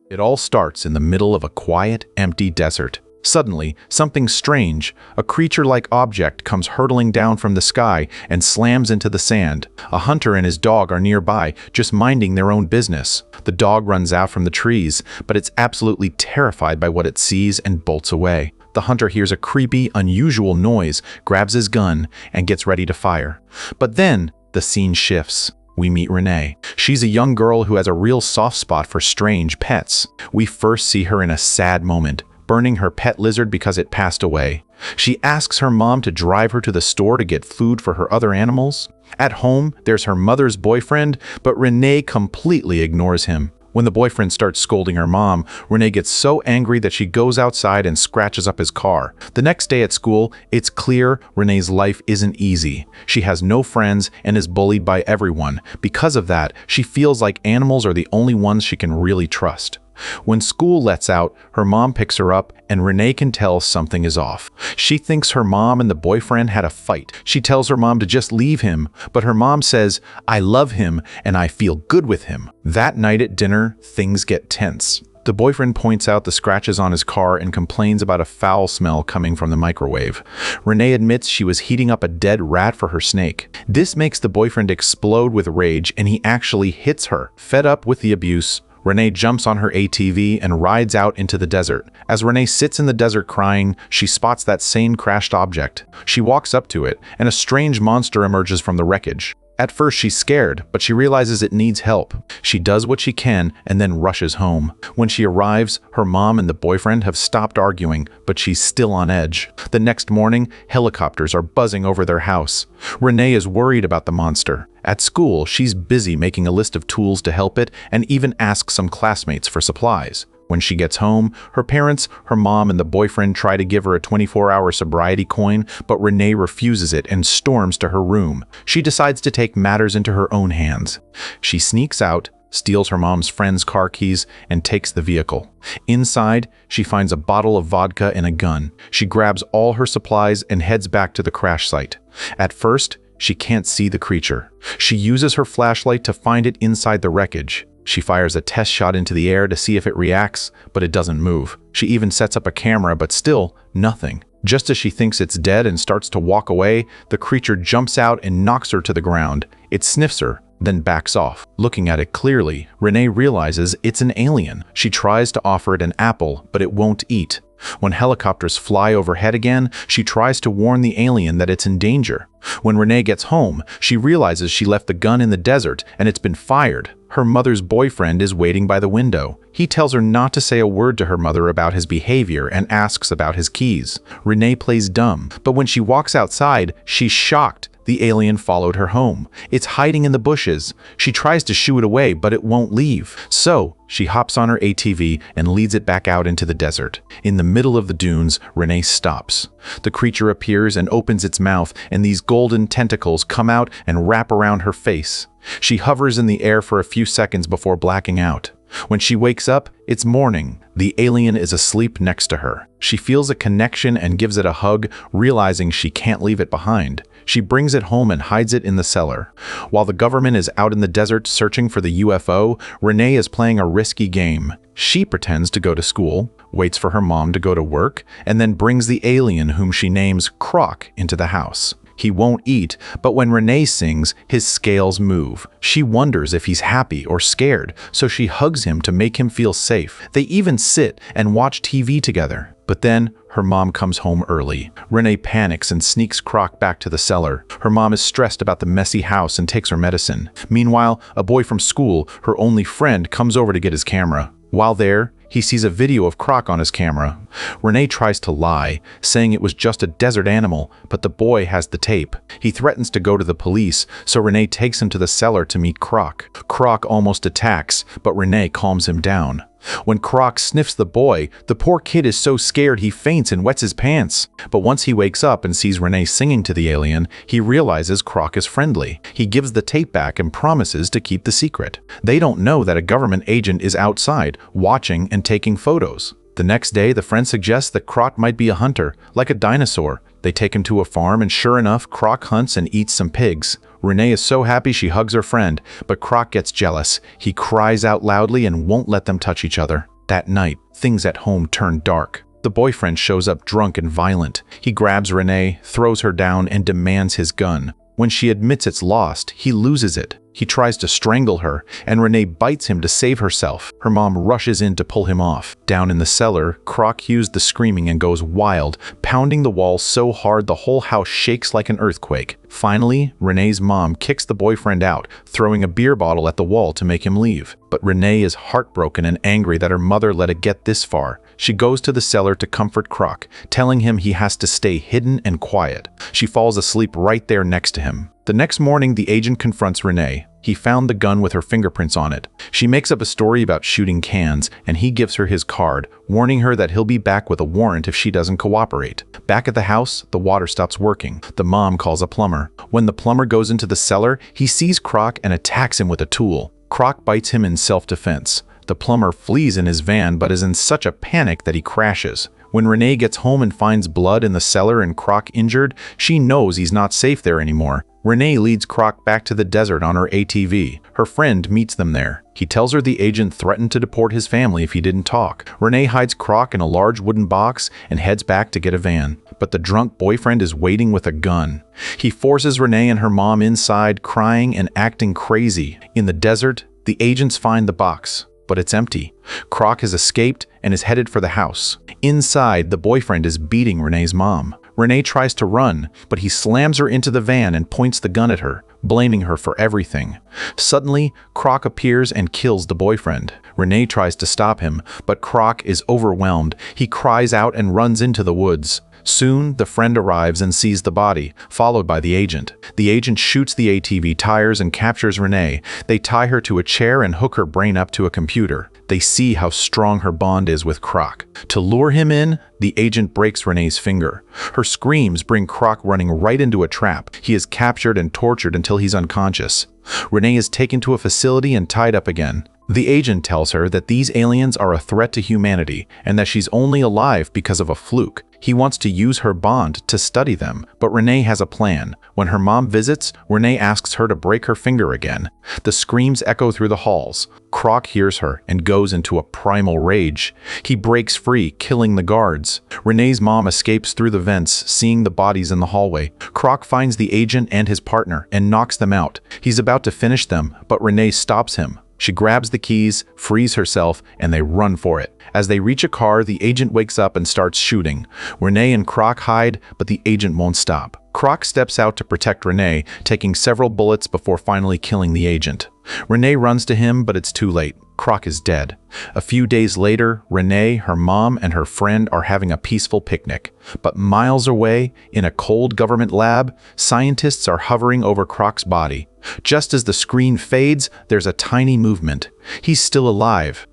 It all starts in the middle of a quiet, empty desert. Suddenly, something strange, a creature-like object comes hurtling down from the sky and slams into the sand. A hunter and his dog are nearby, just minding their own business. The dog runs out from the trees, but it's absolutely terrified by what it sees and bolts away. The hunter hears a creepy, unusual noise, grabs his gun, and gets ready to fire. But then, the scene shifts. We meet Renee. She's a young girl who has a real soft spot for strange pets. We first see her in a sad moment, burning her pet lizard because it passed away. She asks her mom to drive her to the store to get food for her other animals. At home, there's her mother's boyfriend, but Renee completely ignores him. When the boyfriend starts scolding her mom, Renee gets so angry that she goes outside and scratches up his car. The next day at school, it's clear Renee's life isn't easy. She has no friends and is bullied by everyone. Because of that, she feels like animals are the only ones she can really trust. When school lets out, her mom picks her up, and Renee can tell something is off. She thinks her mom and the boyfriend had a fight. She tells her mom to just leave him, but her mom says, "I love him and I feel good with him." That night at dinner, things get tense. The boyfriend points out the scratches on his car and complains about a foul smell coming from the microwave. Renee admits she was heating up a dead rat for her snake. This makes the boyfriend explode with rage, and he actually hits her. Fed up with the abuse, Renee jumps on her ATV and rides out into the desert. As Renee sits in the desert crying, she spots that same crashed object. She walks up to it, and a strange monster emerges from the wreckage. At first she's scared, but she realizes it needs help. She does what she can and then rushes home. When she arrives, her mom and the boyfriend have stopped arguing, but she's still on edge. The next morning, helicopters are buzzing over their house. Renee is worried about the monster. At school, she's busy making a list of tools to help it and even asks some classmates for supplies. When she gets home, her parents, her mom, and the boyfriend try to give her a 24-hour sobriety coin, but Renee refuses it and storms to her room. She decides to take matters into her own hands. She sneaks out, steals her mom's friend's car keys, and takes the vehicle. Inside, she finds a bottle of vodka and a gun. She grabs all her supplies and heads back to the crash site. At first, she can't see the creature. She uses her flashlight to find it inside the wreckage. She fires a test shot into the air to see if it reacts, but it doesn't move. She even sets up a camera, but still, nothing. Just as she thinks it's dead and starts to walk away, the creature jumps out and knocks her to the ground. It sniffs her, then backs off. Looking at it clearly, Renee realizes it's an alien. She tries to offer it an apple, but it won't eat. When helicopters fly overhead again, she tries to warn the alien that it's in danger. When Renee gets home, she realizes she left the gun in the desert and it's been fired. Her mother's boyfriend is waiting by the window. He tells her not to say a word to her mother about his behavior and asks about his keys. Renee plays dumb, but when she walks outside, she's shocked. The alien followed her home. It's hiding in the bushes. She tries to shoo it away, but it won't leave. So, she hops on her ATV and leads it back out into the desert. In the middle of the dunes, Renee stops. The creature appears and opens its mouth, and these golden tentacles come out and wrap around her face. She hovers in the air for a few seconds before blacking out. When she wakes up, it's morning. The alien is asleep next to her. She feels a connection and gives it a hug, realizing she can't leave it behind. She brings it home and hides it in the cellar. While the government is out in the desert searching for the UFO, Renee is playing a risky game. She pretends to go to school, waits for her mom to go to work, and then brings the alien, whom she names Croc, into the house. He won't eat, but when Renee sings, his scales move. She wonders if he's happy or scared, so she hugs him to make him feel safe. They even sit and watch TV together. But then, her mom comes home early. Renee panics and sneaks Croc back to the cellar. Her mom is stressed about the messy house and takes her medicine. Meanwhile, a boy from school, her only friend, comes over to get his camera. While there, he sees a video of Croc on his camera. Renee tries to lie, saying it was just a desert animal, but the boy has the tape. He threatens to go to the police, so Renee takes him to the cellar to meet Croc. Croc almost attacks, but Renee calms him down. When Croc sniffs the boy, the poor kid is so scared he faints and wets his pants. But once he wakes up and sees Renee singing to the alien, he realizes Croc is friendly. He gives the tape back and promises to keep the secret. They don't know that a government agent is outside, watching and taking photos. The next day, the friend suggests that Croc might be a hunter, like a dinosaur. They take him to a farm, and sure enough, Croc hunts and eats some pigs. Renee is so happy she hugs her friend, but Croc gets jealous. He cries out loudly and won't let them touch each other. That night, things at home turn dark. The boyfriend shows up drunk and violent. He grabs Renee, throws her down, and demands his gun. When she admits it's lost, he loses it. He tries to strangle her, and Renee bites him to save herself. Her mom rushes in to pull him off. Down in the cellar, Croc hears the screaming and goes wild, pounding the walls so hard the whole house shakes like an earthquake. Finally, Renee's mom kicks the boyfriend out, throwing a beer bottle at the wall to make him leave. But Renee is heartbroken and angry that her mother let it get this far. She goes to the cellar to comfort Croc, telling him he has to stay hidden and quiet. She falls asleep right there next to him. The next morning, the agent confronts Renee. He found the gun with her fingerprints on it. She makes up a story about shooting cans, and he gives her his card, warning her that he'll be back with a warrant if she doesn't cooperate. Back at the house, the water stops working. The mom calls a plumber. When the plumber goes into the cellar, he sees Croc and attacks him with a tool. Croc bites him in self-defense. The plumber flees in his van but is in such a panic that he crashes. When Renee gets home and finds blood in the cellar and Croc injured, she knows he's not safe there anymore. Renee leads Croc back to the desert on her ATV. Her friend meets them there. He tells her the agent threatened to deport his family if he didn't talk. Renee hides Croc in a large wooden box and heads back to get a van. But the drunk boyfriend is waiting with a gun. He forces Renee and her mom inside, crying and acting crazy. In the desert, the agents find the box, but it's empty. Croc has escaped and is headed for the house. Inside, the boyfriend is beating Renee's mom. Renee tries to run, but he slams her into the van and points the gun at her, blaming her for everything. Suddenly, Croc appears and kills the boyfriend. Renee tries to stop him, but Croc is overwhelmed. He cries out and runs into the woods. Soon, the friend arrives and sees the body, followed by the agent. The agent shoots the ATV tires and captures Renee. They tie her to a chair and hook her brain up to a computer. They see how strong her bond is with Croc. To lure him in, the agent breaks Renee's finger. Her screams bring Croc running right into a trap. He is captured and tortured until he's unconscious. Renee is taken to a facility and tied up again. The agent tells her that these aliens are a threat to humanity and that she's only alive because of a fluke. He wants to use her bond to study them, but Renee has a plan. When her mom visits, Renee asks her to break her finger again. The screams echo through the halls. Croc hears her and goes into a primal rage. He breaks free, killing the guards. Renee's mom escapes through the vents, seeing the bodies in the hallway. Croc finds the agent and his partner and knocks them out. He's about to finish them, but Renee stops him. She grabs the keys, frees herself, and they run for it. As they reach a car, the agent wakes up and starts shooting. Renee and Croc hide, but the agent won't stop. Croc steps out to protect Renee, taking several bullets before finally killing the agent. Renee runs to him, but it's too late. Croc is dead. A few days later, Renee, her mom, and her friend are having a peaceful picnic. But miles away, in a cold government lab, scientists are hovering over Croc's body. Just as the screen fades, there's a tiny movement. He's still alive.